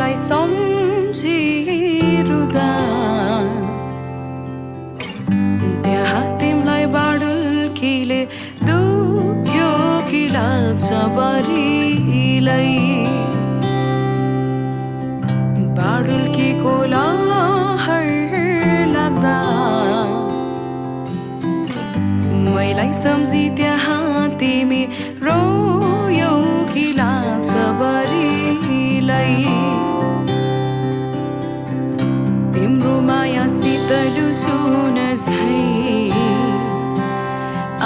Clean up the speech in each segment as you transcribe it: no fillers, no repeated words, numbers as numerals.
तिमलाई सम्झिरुदा त्यहाँ तिमलाई बाडुल्कीले दुख्यो कि लाग्छ बरिलै बाडुल्कीको लहर लाग्दा मैलाई सम्झी त्यहाँ तिमी रोयौ कि लाग्छ बरिलै तिम्रो माया शीतल सुन झै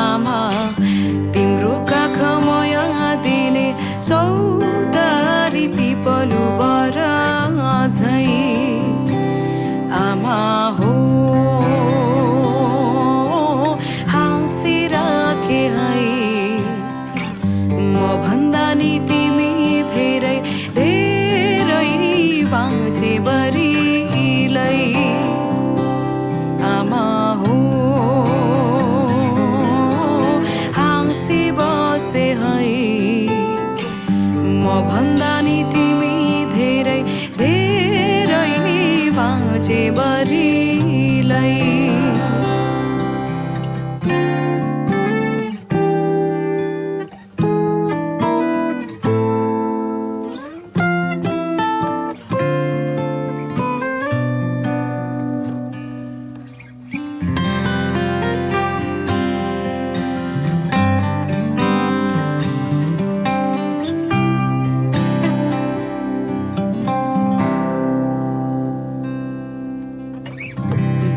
आमा तिम्रो काख माया दिने चौतारी पिपलु बरा झै आमा हो हाँसिराखे है म भन्दा नि तिमी धेरै धेरै बाँचे बरिलै आमा हो हाँसी बसे है म भन्दा नि तिमी धेरै धेरै बाँचे बरिलै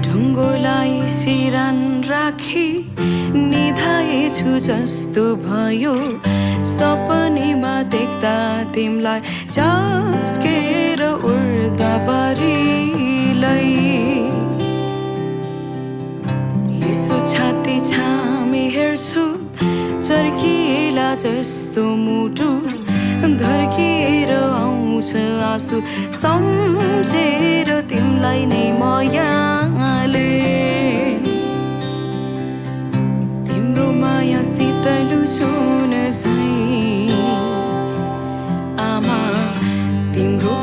ढुङ्गोलाई सिरान राखी निधाएछु जस्तो भयो सपनीमा देख्दा तिमलाई झस्केर उड्दा बरिलै यसो छाती छामी हेर्छु चर्किएला जस्तो मुटु धर्किएर आउँछ आँसु सम्झेर तिमलाई नै मायाले तिम्रो माया शीतल सुन झै आमा तिम्रो